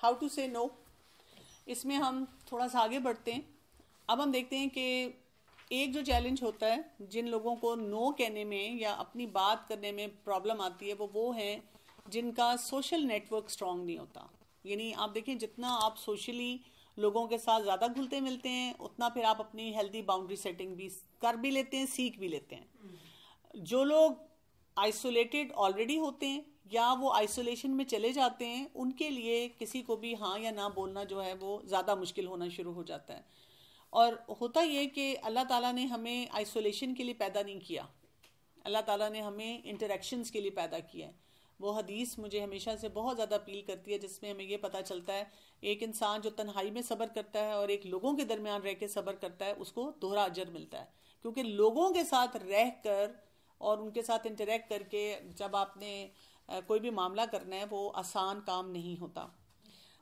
How to سے نو. اس میں ہم تھوڑا سا آگے بڑھتے ہیں. اب ہم دیکھتے ہیں کہ ایک جو چیلنج ہوتا ہے جن لوگوں کو نو کہنے میں یا اپنی بات کرنے میں پرابلم آتی ہے وہ ہیں جن کا سوشل نیٹ ورک اسٹرانگ نہیں ہوتا. یعنی آپ دیکھیں جتنا آپ سوشلی لوگوں کے ساتھ زیادہ گھلتے ملتے ہیں اتنا پھر آپ اپنی ہیلدی باؤنڈری سیٹنگ بھی کر بھی لیتے ہیں, سیکھ بھی لیتے ہیں. جو لوگ آئسولیٹڈ آلریڈی ہوتے ہیں یا وہ آئسولیشن میں چلے جاتے ہیں ان کے لیے کسی کو بھی ہاں یا نہ بولنا جو ہے وہ زیادہ مشکل ہونا شروع ہو جاتا ہے. اور ہوتا یہ کہ اللہ تعالیٰ نے ہمیں آئسولیشن کے لیے پیدا نہیں کیا, اللہ تعالیٰ نے ہمیں انٹریکشنز کے لیے پیدا کیا ہے. وہ حدیث مجھے ہمیشہ سے بہت زیادہ اپیل کرتی ہے جس میں ہمیں یہ پتہ چلتا ہے ایک انسان جو تنہائی میں صبر کرتا ہے اور ایک لوگوں کے درمیان رہ کے صبر کرتا ہے اس کو دوہرا اجر ملتا ہے. کیونکہ لوگوں کے ساتھ رہ کر اور ان کے ساتھ انٹریکٹ کر کے جب آپ نے کوئی بھی معاملہ کرنا ہے وہ آسان کام نہیں ہوتا.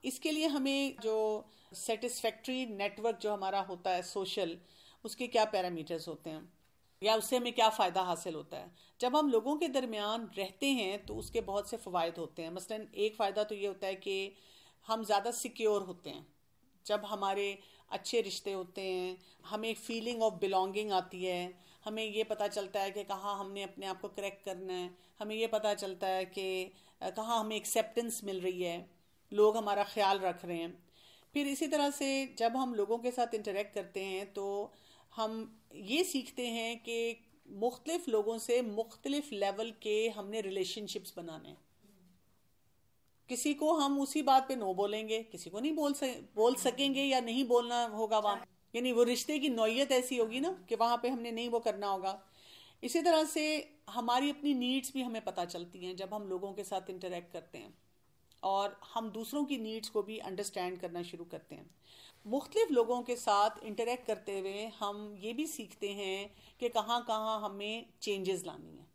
اس کے لیے ہمیں جو سیٹسفیکٹری نیٹ ورک جو ہمارا ہوتا ہے سوشل, اس کے کیا پیرامیٹرز ہوتے ہیں یا اس سے ہمیں کیا فائدہ حاصل ہوتا ہے. جب ہم لوگوں کے درمیان رہتے ہیں تو اس کے بہت سے فوائد ہوتے ہیں. مثلا ایک فائدہ تو یہ ہوتا ہے کہ ہم زیادہ سیکیور ہوتے ہیں. جب ہمارے اچھے رشتے ہوتے ہیں ہمیں ایک فیلنگ آف بلانگنگ آتی ہے, ہمیں یہ پتہ چلتا ہے کہ کہاں ہم نے اپنے آپ کو کریکٹ کرنا ہے, ہمیں یہ پتہ چلتا ہے کہ کہاں ہمیں ایکسیپٹنس مل رہی ہے, لوگ ہمارا خیال رکھ رہے ہیں. پھر اسی طرح سے جب ہم لوگوں کے ساتھ انٹریکٹ کرتے ہیں تو ہم یہ سیکھتے ہیں کہ مختلف لوگوں سے مختلف لیول کے ہم نے ریلیشن شپس بنانے ہیں. کسی کو ہم اسی بات پہ نو بولیں گے, کسی کو نہیں بول سکیں گے یا نہیں بولنا ہوگا وہاں, یعنی وہ رشتے کی نوعیت ایسی ہوگی نا کہ وہاں پہ ہم نے نہیں وہ کرنا ہوگا. اسی طرح سے ہماری اپنی نیڈز بھی ہمیں پتہ چلتی ہیں جب ہم لوگوں کے ساتھ انٹریکٹ کرتے ہیں اور ہم دوسروں کی نیڈز کو بھی انڈرسٹینڈ کرنا شروع کرتے ہیں. مختلف لوگوں کے ساتھ انٹریکٹ کرتے ہوئے ہم یہ بھی سیکھتے ہیں کہ کہاں کہاں ہمیں چینجز لانی ہیں.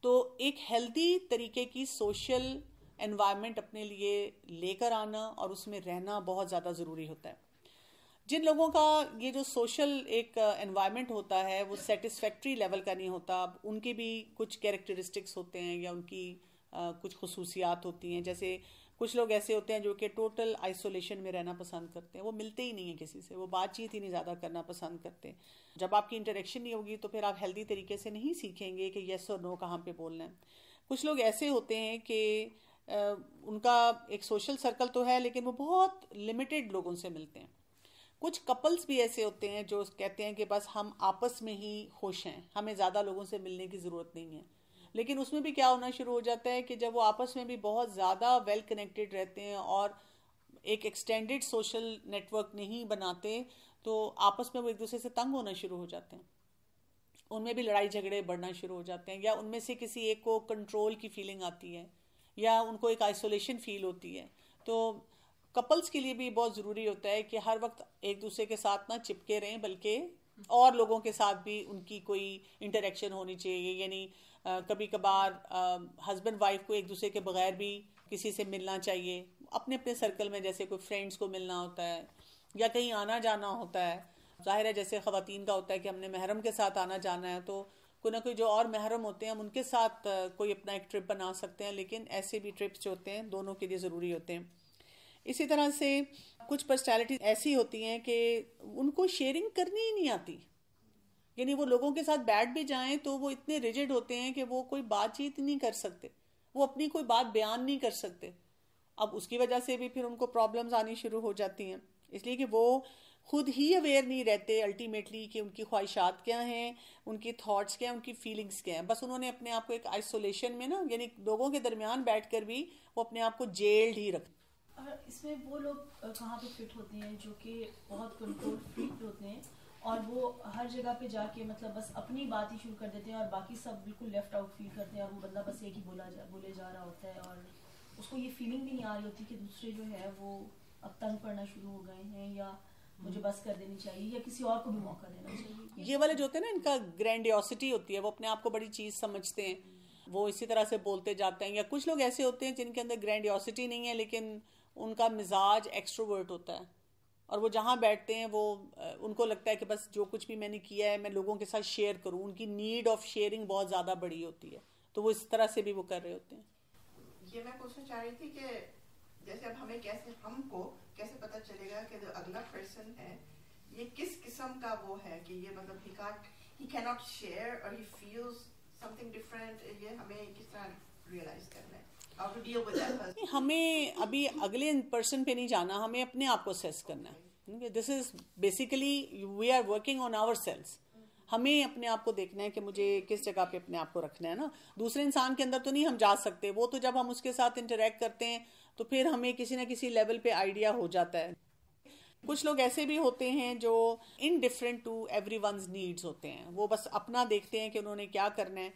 تو ایک ہیلدی طریقے کی سوشل انوائرمنٹ اپنے لیے لے کر آنا اور اس میں رہنا بہت زیادہ ضروری ہوتا ہے. جن لوگوں کا یہ جو سوشل ایک انوائرمنٹ ہوتا ہے وہ سیٹسفیکٹری لیول کا نہیں ہوتا, ان کے بھی کچھ کیریکٹرسٹکس ہوتے ہیں یا ان کی کچھ خصوصیات ہوتی ہیں. جیسے کچھ لوگ ایسے ہوتے ہیں جو کہ ٹوٹل آئسولیشن میں رہنا پسند کرتے ہیں, وہ ملتے ہی نہیں ہیں کسی سے, وہ بات چیت ہی نہیں زیادہ کرنا پسند کرتے. جب آپ کی انٹریکشن نہیں ہوگی تو پھر آپ ہیلدی طریقے سے نہیں سیکھیں گے کہ یس اور نو کہاں پہ بولنا ہے. کچھ لوگ ایسے ہوتے ہیں کہ ان کا ایک سوشل سرکل تو ہے لیکن وہ بہت لمیٹڈ لوگوں سے ملتے ہیں. کچھ کپلز بھی ایسے ہوتے ہیں جو کہتے ہیں کہ بس ہم آپس میں ہی خوش ہیں, ہمیں زیادہ لوگوں سے ملنے کی ضرورت نہیں ہے. لیکن اس میں بھی کیا ہونا شروع ہو جاتا ہے کہ جب وہ آپس میں بھی بہت زیادہ ویل کنیکٹڈ رہتے ہیں اور ایک ایکسٹینڈڈ سوشل نیٹ ورک نہیں بناتے تو آپس میں وہ ایک دوسرے سے تنگ ہونا شروع ہو جاتے ہیں, ان میں بھی لڑائی جھگڑے بڑھنا شروع ہو جاتے ہیں, یا ان میں سے کسی ایک کو کنٹرول کی فیلنگ آتی ہے یا ان کو ایک آئسولیشن فیل ہوتی ہے. تو کپلز کے لیے بھی بہت ضروری ہوتا ہے کہ ہر وقت ایک دوسرے کے ساتھ نہ چپکے رہیں بلکہ اور لوگوں کے ساتھ بھی ان کی کوئی انٹریکشن ہونی چاہیے. یعنی کبھی کبھار ہسبینڈ وائف کو ایک دوسرے کے بغیر بھی کسی سے ملنا چاہیے, اپنے اپنے سرکل میں, جیسے کوئی فرینڈز کو ملنا ہوتا ہے یا کہیں آنا جانا ہوتا ہے. ظاہر ہے جیسے خواتین کا ہوتا ہے کہ ہم نے محرم کے ساتھ آنا جانا ہے تو کوئی نہ کوئی جو اور محرم ہوتے ہیں ہم ان کے ساتھ کوئی اپنا ایک ٹرپ بنا سکتے ہیں, لیکن ایسے بھی ٹرپس جو ہوتے ہیں دونوں کے لیے ضروری ہوتے ہیں. اسی طرح سے کچھ پرسنالٹیز ایسی ہوتی ہیں کہ ان کو شیئرنگ کرنی ہی نہیں آتی, یعنی وہ لوگوں کے ساتھ بیٹھ بھی جائیں تو وہ اتنے ریجڈ ہوتے ہیں کہ وہ کوئی بات چیت نہیں کر سکتے, وہ اپنی کوئی بات بیان نہیں کر سکتے. اب اس کی وجہ سے بھی پھر ان کو پرابلمز آنی شروع ہو جاتی ہیں, اس لیے کہ وہ خود ہی اویئر نہیں رہتے الٹیمیٹلی کہ ان کی خواہشات کیا ہیں, ان کی تھاٹس کیا ہیں, ان کی فیلنگز کیا ہیں. بس انہوں نے اپنے آپ کو ایک آئسولیشن میں نا, یعنی لوگوں کے درمیان بیٹھ کر بھی وہ اپنے آپ کو جیلڈ ہی رکھتے. اس میں وہ لوگ کہاں پہ فٹ ہوتے ہیں جو کہ بہت کنٹرول فریک ہوتے ہیں اور وہ ہر جگہ پہ جا کے مطلب بس اپنی بات ہی شروع کر دیتے ہیں اور باقی سب بالکل لیفٹ آؤٹ فیل کرتے ہیں, اور وہ بندہ بس ایک ہی بولے جا رہا ہوتا ہے اور اس کو یہ فیلنگ بھی نہیں آ رہی ہوتی کہ دوسرے جو ہے وہ اب تنگ پڑنا شروع ہو گئے ہیں یا مجھے بس کر دینی چاہیے یا کسی اور کو بھی موقع دینا چاہیے. یہ والے جو ہوتے ہیں نا ان کا گرینڈیوسٹی ہوتی ہے, وہ اپنے آپ کو بڑی چیز سمجھتے ہیں, وہ اسی طرح سے بولتے جاتے ہیں. یا کچھ لوگ ایسے ہوتے ہیں جن کے اندر گرینڈیوسٹی نہیں ہے لیکن ان کا مزاج ایکسٹروورٹ ہوتا ہے اور وہ جہاں بیٹھتے ہیں وہ ان کو لگتا ہے کہ بس جو کچھ بھی میں نے کیا ہے میں لوگوں کے ساتھ شیئر کروں. ان کی نیڈ آف شیئرنگ بہت زیادہ بڑی ہوتی ہے, تو وہ اس طرح سے بھی وہ کر رہے ہوتے ہیں. یہ میں پوچھنا چاہ رہی تھی کہ جیسے اب ہمیں کیسے, ہم کو کیسے پتا چلے گا کہ جو اگلا پرسن ہے یہ کس قسم کا وہ ہے کہ یہ مطلب he cannot share or he feels something different, یہ ہمیں کس طرح ریئلائز کرنا ہے, how to deal with that person. ہمیں ابھی اگلے پرسن پہ نہیں جانا, ہمیں اپنے آپ کو سیس کرنا ہے. This is basically we are working on our sales. ہمیں اپنے آپ کو دیکھنا ہے کہ مجھے کس جگہ پہ اپنے آپ کو رکھنا ہے نا. دوسرے انسان کے اندر تو نہیں ہم جا سکتے, وہ تو جب ہم اس کے ساتھ انٹریکٹ کرتے ہیں تو پھر ہمیں کسی نہ کسی لیول پہ آئیڈیا ہو جاتا ہے. کچھ لوگ ایسے بھی ہوتے ہیں جو indifferent to everyone's needs ہوتے ہیں, وہ بس اپنا دیکھتے ہیں کہ انہوں نے کیا کرنا ہے.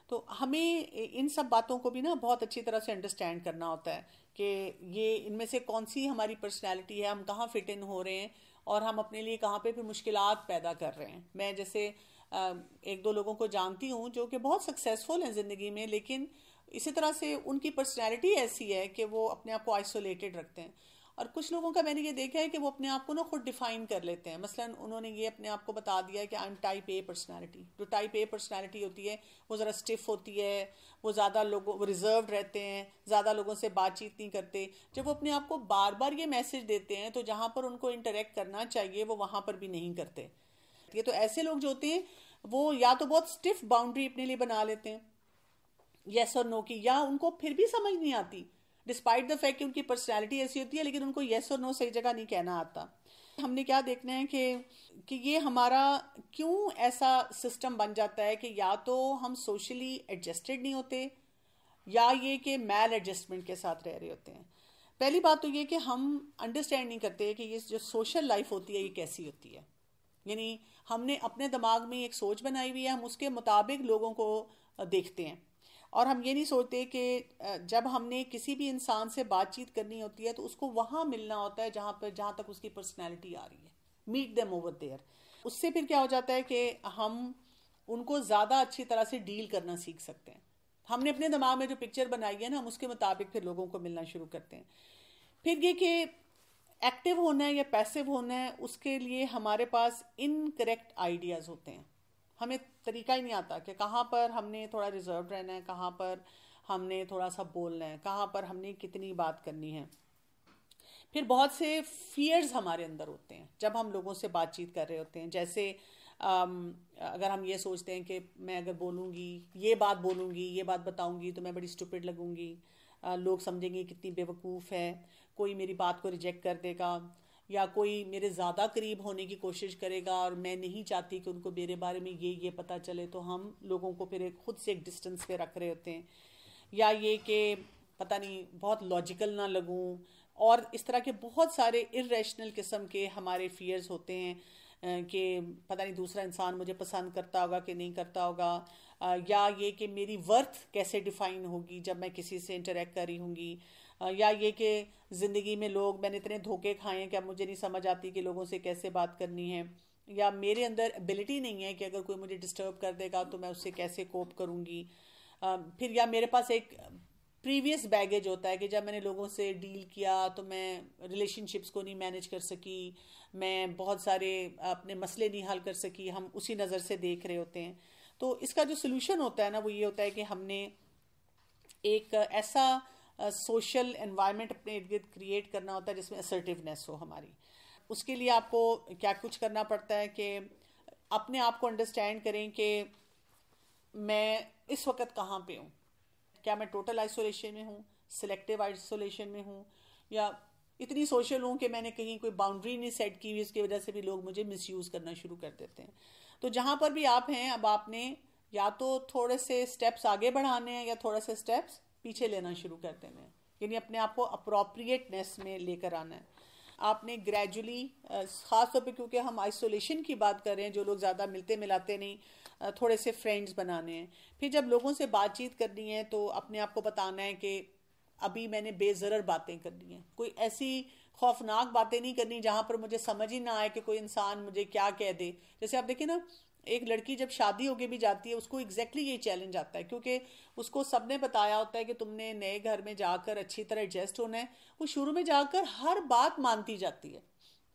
تو ہمیں ان سب باتوں کو بھی نا بہت اچھی طرح سے انڈرسٹینڈ کرنا ہوتا ہے کہ یہ ان میں سے کون سی ہماری پرسنالٹی ہے, ہم کہاں فٹ ان ہو رہے ہیں اور ہم اپنے لیے کہاں پہ مشکلات پیدا کر رہے ہیں. میں جیسے ایک دو لوگوں کو جانتی ہوں جو کہ بہت سکسیزفل ہیں زندگی میں, لیکن اسی طرح سے ان کی پرسنالٹی ایسی ہے کہ وہ اپنے آپ کو آئسولیٹڈ رکھتے ہیں. اور کچھ لوگوں کا میں نے یہ دیکھا ہے کہ وہ اپنے آپ کو نا خود ڈیفائن کر لیتے ہیں. مثلا انہوں نے یہ اپنے آپ کو بتا دیا ہے کہ I am type A personality. جو ٹائپ اے پرسنالٹی ہوتی ہے وہ ذرا اسٹف ہوتی ہے, وہ زیادہ لوگوں, وہ ریزروڈ رہتے ہیں, زیادہ لوگوں سے بات چیت نہیں کرتے. جب وہ اپنے آپ کو بار بار یہ میسج دیتے ہیں تو جہاں پر ان کو انٹریکٹ کرنا چاہیے وہ وہاں پر بھی نہیں کرتے. یہ تو ایسے لوگ جو ہوتے ہیں وہ یا تو بہت اسٹف باؤنڈری اپنے لیے بنا لیتے ہیں یس اور نو کی, یا ان کو پھر بھی سمجھ نہیں آتی ڈسپائٹ دا فیکٹ کہ ان کی پرسنالٹی ایسی ہوتی ہے, لیکن ان کو یس اور نو صحیح جگہ نہیں کہنا آتا. ہم نے کیا دیکھنا ہے کہ یہ ہمارا کیوں ایسا سسٹم بن جاتا ہے کہ یا تو ہم سوشلی ایڈجسٹڈ نہیں ہوتے یا یہ کہ میل ایڈجسٹمنٹ کے ساتھ رہ رہے ہوتے ہیں. پہلی بات تو یہ کہ ہم انڈرسٹینڈ نہیں کرتے کہ یہ جو سوشل لائف ہوتی ہے یہ کیسی ہوتی ہے. یعنی ہم نے اپنے دماغ میں ایک سوچ بنائی ہوئی ہے, ہم اس کے مطابق لوگوں کو دیکھتے ہیں, اور ہم یہ نہیں سوچتے کہ جب ہم نے کسی بھی انسان سے بات چیت کرنی ہوتی ہے تو اس کو وہاں ملنا ہوتا ہے جہاں تک اس کی پرسنالٹی آ رہی ہے. Meet them over there. اس سے پھر کیا ہو جاتا ہے کہ ہم ان کو زیادہ اچھی طرح سے ڈیل کرنا سیکھ سکتے ہیں. ہم نے اپنے دماغ میں جو پکچر بنائی ہے نا, ہم اس کے مطابق پھر لوگوں کو ملنا شروع کرتے ہیں. پھر یہ کہ ایکٹیو ہونا ہے یا پیسو ہونا ہے, اس کے لیے ہمارے پاس انکریکٹ آئیڈیاز ہوتے ہیں. ہمیں طریقہ ہی نہیں آتا کہ کہاں پر ہم نے تھوڑا ریزرو رہنا ہے, کہاں پر ہم نے تھوڑا سا بولنا ہے, کہاں پر ہم نے کتنی بات کرنی ہے. پھر بہت سے فیئرز ہمارے اندر ہوتے ہیں جب ہم لوگوں سے بات چیت کر رہے ہوتے ہیں. جیسے اگر ہم یہ سوچتے ہیں کہ میں اگر بولوں گی, یہ بات بتاؤں گی تو میں بڑی اسٹوپڈ لگوں گی, لوگ سمجھیں گے کتنی بے وقوف ہے, کوئی میری بات کو ریجیکٹ کر دے گا, یا کوئی میرے زیادہ قریب ہونے کی کوشش کرے گا اور میں نہیں چاہتی کہ ان کو میرے بارے میں یہ پتہ چلے, تو ہم لوگوں کو پھر خود سے ایک ڈسٹنس پہ رکھ رہے ہوتے ہیں. یا یہ کہ پتہ نہیں بہت لاجیکل نہ لگوں, اور اس طرح کے بہت سارے ارریشنل قسم کے ہمارے فیئرز ہوتے ہیں کہ پتہ نہیں دوسرا انسان مجھے پسند کرتا ہوگا کہ نہیں کرتا ہوگا, یا یہ کہ میری ورتھ کیسے ڈیفائن ہوگی جب میں کسی سے انٹریکٹ کر رہی ہوں گی, یا یہ کہ زندگی میں میں نے اتنے دھوکے کھائے ہیں کہ اب مجھے نہیں سمجھ آتی کہ لوگوں سے کیسے بات کرنی ہے, یا میرے اندر ایبلٹی نہیں ہے کہ اگر کوئی مجھے ڈسٹرب کر دے گا تو میں اس سے کیسے کوپ کروں گی. پھر یا میرے پاس ایک پریویس بیگیج ہوتا ہے کہ جب میں نے لوگوں سے ڈیل کیا تو میں ریلیشن شپس کو نہیں مینیج کر سکی, میں بہت سارے اپنے مسئلے نہیں حل کر سکی. ہم اسی نظر سے دیکھ رہے ہوتے ہیں. تو اس کا جو سلوشن ہوتا ہے نا وہ یہ ہوتا ہے کہ ہم نے ایک ایسا سوشل انوائرمنٹ اپنے ارد گرد کریٹ کرنا ہوتا ہے جس میں اسرٹیونیس ہو ہماری. اس کے لیے آپ کو کیا کچھ کرنا پڑتا ہے کہ اپنے آپ کو انڈرسٹینڈ کریں کہ میں اس وقت کہاں پہ ہوں. کیا میں ٹوٹل آئسولیشن میں ہوں, سلیکٹیو آئسولیشن میں ہوں, یا اتنی سوشل ہوں کہ میں نے کہیں کوئی باؤنڈری نہیں سیٹ کی ہوئی, اس کی وجہ سے بھی لوگ مجھے مس یوز کرنا شروع کر دیتے ہیں. تو جہاں پر بھی آپ ہیں اب آپ نے یا تو تھوڑے سے اسٹیپس آگے بڑھانے ہیں یا تھوڑے سے اسٹیپس پیچھے لینا شروع کر دینے ہیں. یعنی اپنے آپ کو اپروپریٹنیس میں لے کر آنا ہے. آپ نے گریجولی, خاص طور پہ کیونکہ ہم آئسولیشن کی بات کر رہے ہیں, جو لوگ زیادہ ملتے ملاتے نہیں, تھوڑے سے فرینڈز بنانے ہیں. پھر جب لوگوں سے بات چیت کرنی ہے تو اپنے آپ کو بتانا ہے کہ ابھی میں نے بے ضرر باتیں کرنی ہیں, کوئی ایسی خوفناک باتیں نہیں کرنی جہاں پر مجھے سمجھ ہی نہ آئے کہ کوئی انسان مجھے کیا کہہ دے. جیسے آپ دیکھیں نا, ایک لڑکی جب شادی ہو کے بھی جاتی ہے اس کو ایگزیکٹلی یہ چیلنج آتا ہے, کیونکہ اس کو سب نے بتایا ہوتا ہے کہ تم نے نئے گھر میں جا کر اچھی طرح ایڈجسٹ ہونا ہے. وہ شروع میں جا کر ہر بات مانتی جاتی ہے,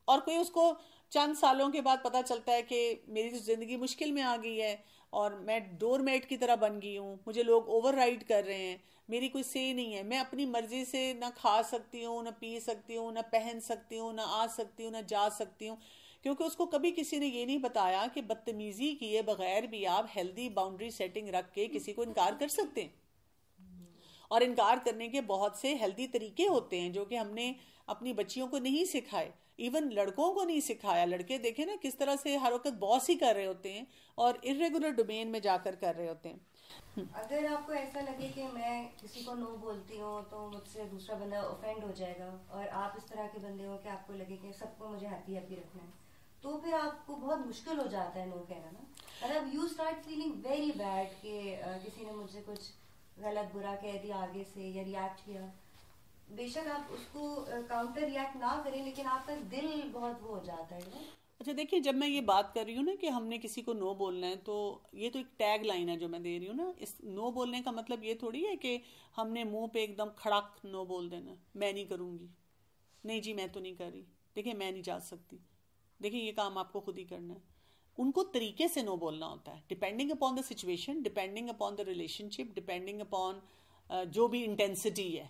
اور کوئی اس کو چند سالوں کے بعد پتہ چلتا ہے کہ میری زندگی مشکل میں آ گئی ہے اور میں ڈور میٹ کی طرح بن گئی ہوں, مجھے لوگ اوور رائڈ کر رہے ہیں, میری کوئی سے نہیں ہے, میں اپنی مرضی سے نہ کھا سکتی ہوں, نہ پی سکتی ہوں, نہ پہن سکتی ہوں, نہ آ سکتی ہوں, نہ جا سکتی ہوں, کیونکہ اس کو کبھی کسی نے یہ نہیں بتایا کہ بدتمیزی کیے بغیر بھی آپ ہیلدی باؤنڈری سیٹنگ رکھ کے کسی کو انکار کر سکتے ہیں. اور انکار کرنے کے بہت سے ہیلدی طریقے ہوتے ہیں جو کہ ہم نے اپنی بچیوں کو نہیں سکھائے, ایون لڑکوں کو نہیں سکھایا. لڑکے دیکھیں نا کس طرح سے ہر وقت باس ہی کر رہے ہوتے ہیں اور ارریگولر ڈومین میں جا کر رہے ہوتے ہیں. اگر آپ کو ایسا لگے کہ میں کسی کو نو بولتی ہوں تو مجھ سے دوسرا بندہ اوفینڈ ہو جائے گا, اور آپ اس طرح کے بندے ہو کہ آپ کو لگے کہ سب کو مجھے ہیپی ہیپی رکھنا ہے, تو پھر آپ کو بہت مشکل ہو جاتا ہے نو کہنا نا. مطلب you start feeling very bad کہ کسی نے مجھ سے کچھ غلط برا کہہ دیا آگے سے یا ریئیکٹ کیا. بے شک آپ اس کو کاؤنٹر ریئیکٹ نہ کریں, لیکن آپ کا دل بہت وہ ہو جاتا ہے. اچھا دیکھیے, جب میں یہ بات کر رہی ہوں نا کہ ہم نے کسی کو نو بولنا ہے, تو یہ تو ایک ٹیگ لائن ہے جو میں دے رہی ہوں نا. اس نو بولنے کا مطلب یہ تھوڑی ہے کہ ہم نے منہ پہ ایک دم کھڑک نو بول دینا, میں نہیں کروں گی, نہیں جی میں تو نہیں کر رہی, دیکھیں میں نہیں جا سکتی, دیکھیں یہ کام آپ کو خود ہی کرنا ہے. ان کو طریقے سے نو بولنا ہوتا ہے, depending upon the situation, depending upon the relation ship, depending upon جو بھی انٹینسٹی ہے.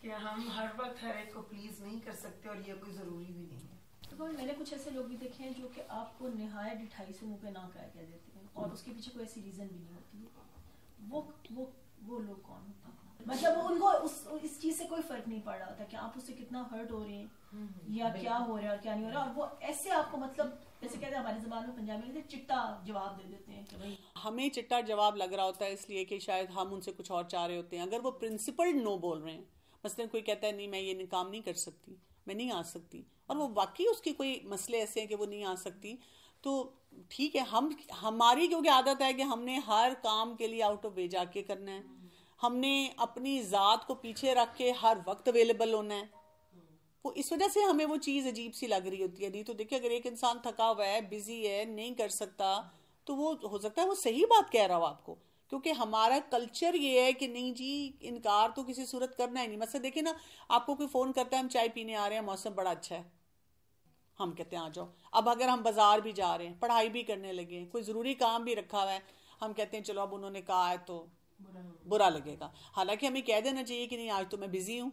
کہ ہم ہر وقت ہر ایک کو پلیز نہیں کر سکتے, اور یہ کوئی ضروری بھی نہیں ہے. تو میں نے کچھ ایسے لوگ بھی دیکھے ہیں جو کہ آپ کو نہایت ڈٹھائی سے منہ پہ نہ کہہ دیتے ہیں, اور اس کے پیچھے کوئی ایسی ریزن بھی نہیں ہوتی. وہ لوگ کون ہوتے ہیں؟ مطلب ان کو اس چیز سے کوئی فرق نہیں پڑ رہا ہوتا کہ آپ اس سے کتنا ہرٹ ہو رہے ہیں یا کیا ہو رہا ہے اور کیا نہیں ہو رہا, اور وہ ایسے آپ کو مطلب جیسے کہتے ہیں ہماری زبان میں پنجابی میں چٹا جواب دے دیتے ہیں کہ بھائی ہمیں چٹا جواب لگ رہا ہوتا ہے اس لیے کہ شاید ہم ان سے کچھ اور چاہ رہے ہوتے ہیں. اگر وہ پرنسپلڈ نو بول رہے ہیں, مثلا کوئی کہتا ہے نہیں میں یہ کام نہیں کر سکتی, میں نہیں آ سکتی, اور وہ واقعی اس کی کوئی مسئلے ایسے ہیں کہ وہ نہیں آ سکتی, تو ٹھیک ہے. ہماری کیونکہ عادت ہے کہ ہم نے ہر کام کے لیے آؤٹ آف وے جا کے کرنا ہے, ہم نے اپنی ذات کو پیچھے رکھ کے ہر وقت اویلیبل ہونا ہے, وہ اس وجہ سے ہمیں وہ چیز عجیب سی لگ رہی ہوتی ہے. نہیں تو دیکھیں اگر ایک انسان تھکا ہوا ہے, بزی ہے, نہیں کر سکتا, تو وہ ہو سکتا ہے وہ صحیح بات کہہ رہا ہو آپ کو, کیونکہ ہمارا کلچر یہ ہے کہ نہیں جی انکار تو کسی صورت کرنا ہی نہیں. مثلا دیکھیں نا, آپ کو کوئی فون کرتا ہے ہم چائے پینے آ رہے ہیں, موسم بڑا اچھا ہے, ہم کہتے ہیں آ جاؤ. اب اگر ہم بازار بھی جا رہے ہیں, پڑھائی بھی کرنے لگے ہیں, کوئی ضروری کام بھی رکھا ہوا ہے, ہم کہتے ہیں چلو اب انہوں نے کہا ہے تو برا لگے گا. حالانکہ ہمیں کہہ دینا چاہیے کہ نہیں آج تو میں بزی ہوں,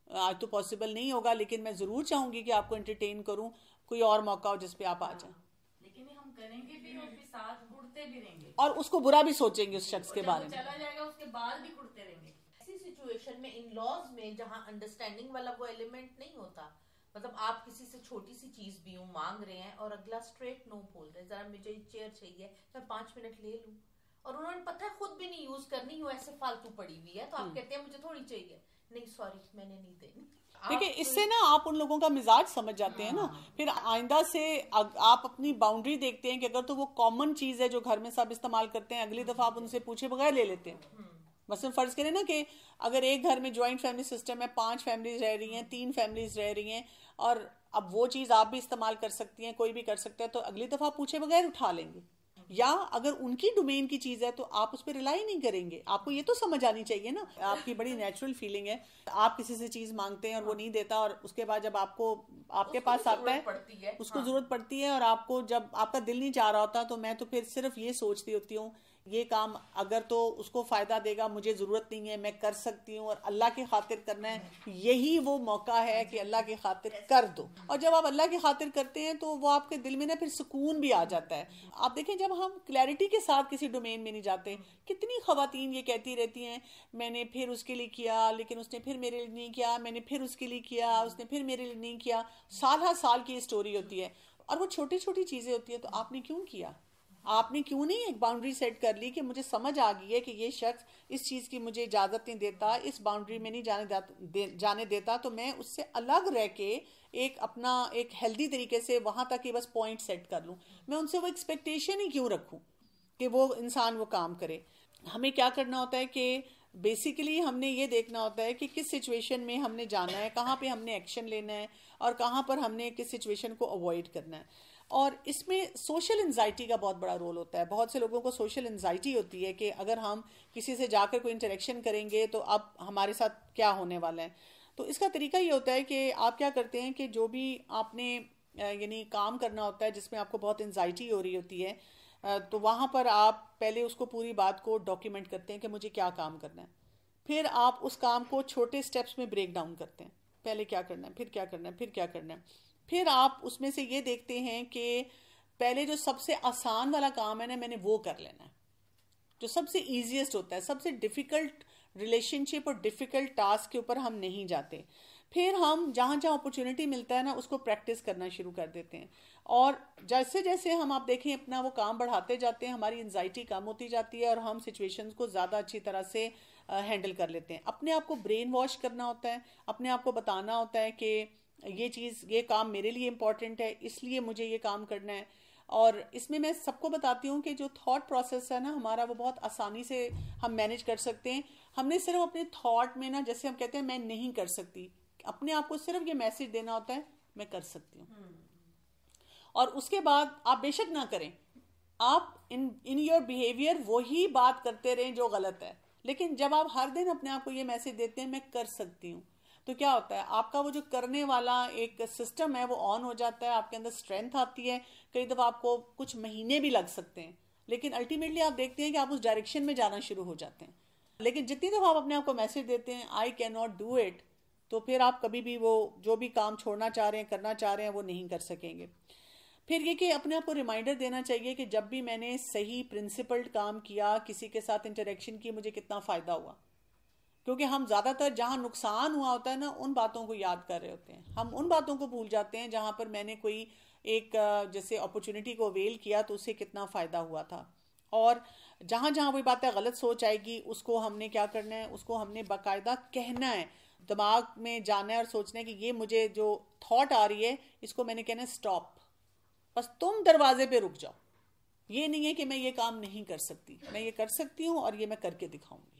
آج تو پاسبل نہیں ہوگا, لیکن میں ضرور چاہوں گی کہ آپ کو انٹرٹین کروں, کوئی اور موقع ہو جس پہ آپ آ جائیں. لیکن ہم کریں گے بھی اور پھر ساتھ گھڑتے بھی رہیں گے, اور اس کو برا بھی سوچیں گے اس شخص کے بارے میں. چلا جائے گا اس کے بعد بھی گھڑتے رہیں گے. ایسی سچویشن میں ان لاز میں جہاں انڈرسٹینڈنگ والا وہ ایلیمنٹ نہیں ہوتا, مطلب آپ کسی سے چھوٹی سی چیز بھی مانگ رہے ہیں اور اگلا اسٹریٹ نو بول رہے ہیں, ذرا مجھے چیئر چاہیے, میں 5 منٹ لے لوں, اور انہوں نے پتہ ہے خود بھی نہیں یوز کرنی, وہ ایسے فالتو پڑی ہوئی ہے, تو آپ کہتے ہیں مجھے تھوڑی چاہیے, نہیں سوری میں نے نہیں دینی. دیکھیں اس سے نا آپ ان لوگوں کا مزاج سمجھ جاتے ہیں نا, پھر آئندہ سے آپ اپنی باؤنڈری دیکھتے ہیں کہ اگر تو وہ کامن چیز ہے جو گھر میں سب استعمال کرتے ہیں, اگلی دفعہ آپ ان سے پوچھے بغیر لے لیتے ہیں. مثلا فرض کریں نا کہ اگر ایک گھر میں جوائنٹ فیملی سسٹم ہے, 5 فیملیز رہ رہی ہیں, 3 فیملیز رہ رہی ہیں, اور اب وہ چیز آپ بھی استعمال کر سکتی ہیں, کوئی بھی کر سکتا ہے, تو اگلی دفعہ پوچھے بغیر اٹھا لیں گے. یا اگر ان کی ڈومین کی چیز ہے تو آپ اس پہ ریلائی نہیں کریں گے. آپ کو یہ تو سمجھ آنی چاہیے نا, آپ کی بڑی نیچرل فیلنگ ہے, آپ کسی سے چیز مانگتے ہیں اور وہ نہیں دیتا, اور اس کے بعد جب آپ کے پاس آتا ہے اس کو ضرورت پڑتی ہے, اور آپ کو جب آپ کا دل نہیں چاہ رہا ہوتا, تو میں تو پھر صرف یہ سوچتی ہوتی ہوں یہ کام اگر تو اس کو فائدہ دے گا, مجھے ضرورت نہیں ہے, میں کر سکتی ہوں, اور اللہ کی خاطر کرنا ہے, یہی وہ موقع ہے کہ اللہ کی خاطر کر دو. اور جب آپ اللہ کی خاطر کرتے ہیں تو وہ آپ کے دل میں نا پھر سکون بھی آ جاتا ہے. آپ دیکھیں جب ہم کلیئرٹی کے ساتھ کسی ڈومین میں نہیں جاتے, کتنی خواتین یہ کہتی رہتی ہیں میں نے پھر اس کے لیے کیا, لیکن اس نے پھر میرے لیے نہیں کیا, میں نے پھر اس کے لیے کیا, اس نے پھر میرے لیے نہیں کیا. سال ہر سال کی یہ اسٹوری ہوتی ہے, اور وہ چھوٹی چھوٹی چیزیں ہوتی ہیں. تو آپ نے کیوں کیا, آپ نے کیوں نہیں ایک باؤنڈری سیٹ کر لی کہ مجھے سمجھ آ گئی ہے کہ یہ شخص اس چیز کی مجھے اجازت نہیں دیتا, اس باؤنڈری میں نہیں جانے دیتا, تو میں اس سے الگ رہ کے اپنا ایک ہیلدی طریقے سے وہاں تک کہ بس پوائنٹ سیٹ کر لوں. میں ان سے وہ ایکسپیکٹیشن ہی کیوں رکھوں کہ وہ انسان وہ کام کرے. ہمیں کیا کرنا ہوتا ہے کہ بیسیکلی ہم نے یہ دیکھنا ہوتا ہے کہ کس سچویشن میں ہم نے جانا ہے, کہاں پہ ہم نے ایکشن لینا ہے, اور کہاں پر ہم نے کس سچویشن کو اوائڈ کرنا ہے. اور اس میں سوشل انزائٹی کا بہت بڑا رول ہوتا ہے. بہت سے لوگوں کو سوشل انزائٹی ہوتی ہے کہ اگر ہم کسی سے جا کر کوئی انٹریکشن کریں گے تو اب ہمارے ساتھ کیا ہونے والا ہے. تو اس کا طریقہ یہ ہوتا ہے کہ آپ کیا کرتے ہیں کہ جو بھی آپ نے یعنی کام کرنا ہوتا ہے جس میں آپ کو بہت انزائٹی ہو رہی ہوتی ہے, تو وہاں پر آپ پہلے اس کو پوری بات کو ڈاکیومنٹ کرتے ہیں کہ مجھے کیا کام کرنا ہے. پھر آپ اس کام کو چھوٹے سٹیپس میں بریک ڈاؤن کرتے ہیں. پہلے کیا کرنا ہے, پھر کیا کرنا ہے, پھر کیا کرنا ہے. پھر آپ اس میں سے یہ دیکھتے ہیں کہ پہلے جو سب سے آسان والا کام ہے نا, میں نے وہ کر لینا ہے, جو سب سے ایزیسٹ ہوتا ہے. سب سے ڈیفیکلٹ ریلیشن شپ اور ڈیفیکلٹ ٹاسک کے اوپر ہم نہیں جاتے. پھر ہم جہاں جہاں اپرچونٹی ملتا ہے نا, اس کو پریکٹس کرنا شروع کر دیتے ہیں. اور جیسے جیسے ہم آپ دیکھیں اپنا وہ کام بڑھاتے جاتے ہیں, ہماری انزائٹی کم ہوتی جاتی ہے اور ہم سچویشنز کو زیادہ اچھی طرح سے ہینڈل کر لیتے ہیں. اپنے آپ کو برین واش کرنا ہوتا ہے, اپنے آپ کو بتانا ہوتا ہے کہ یہ چیز, یہ کام میرے لیے امپورٹنٹ ہے, اس لیے مجھے یہ کام کرنا ہے. اور اس میں سب کو بتاتی ہوں کہ جو تھاٹ پروسیس ہے نا ہمارا, وہ بہت آسانی سے ہم مینیج کر سکتے ہیں. ہم نے صرف اپنے تھاٹ میں نا, جیسے ہم کہتے ہیں میں نہیں کر سکتی, اپنے آپ کو صرف یہ میسج دینا ہوتا ہے میں کر سکتی ہوں. اور اس کے بعد آپ بے شک نہ کریں, آپ ان یور بیہیویئر وہی بات کرتے رہیں جو غلط ہے. لیکن جب آپ ہر دن اپنے آپ کو یہ میسج دیتے ہیں میں کر سکتی ہوں, تو کیا ہوتا ہے, آپ کا وہ جو کرنے والا ایک سسٹم ہے وہ آن ہو جاتا ہے, آپ کے اندر اسٹرینتھ آتی ہے. کئی دفعہ آپ کو کچھ مہینے بھی لگ سکتے ہیں, لیکن الٹیمیٹلی آپ دیکھتے ہیں کہ آپ اس ڈائریکشن میں جانا شروع ہو جاتے ہیں. لیکن جتنی دفعہ آپ اپنے آپ کو میسج دیتے ہیں I can not do it, تو پھر آپ کبھی بھی وہ جو بھی کام چھوڑنا چاہ رہے ہیں, کرنا چاہ رہے ہیں, وہ نہیں کر سکیں گے. پھر یہ کہ اپنے آپ کو ریمائنڈر دینا چاہیے کہ جب بھی میں نے صحیح پرنسپلڈ کام کیا, کسی کے ساتھ انٹریکشن کی, مجھے کتنا فائدہ ہوا. کیونکہ ہم زیادہ تر جہاں نقصان ہوا ہوتا ہے نا, ان باتوں کو یاد کر رہے ہوتے ہیں. ہم ان باتوں کو بھول جاتے ہیں جہاں پر میں نے کوئی ایک جیسے اپرچونٹی کو اویل کیا تو اس سے کتنا فائدہ ہوا تھا. اور جہاں جہاں وہی باتیں غلط سوچ آئے گی, اس کو ہم نے کیا کرنا ہے, اس کو ہم نے باقاعدہ کہنا ہے, دماغ میں جانا ہے اور سوچنا ہے کہ یہ مجھے جو تھاٹ آ رہی ہے اس کو میں نے کہنا ہے اسٹاپ, بس تم دروازے پہ رک جاؤ. یہ نہیں ہے کہ میں یہ کام نہیں کر سکتی, میں یہ کر سکتی ہوں اور یہ میں کر کے دکھاؤں گی.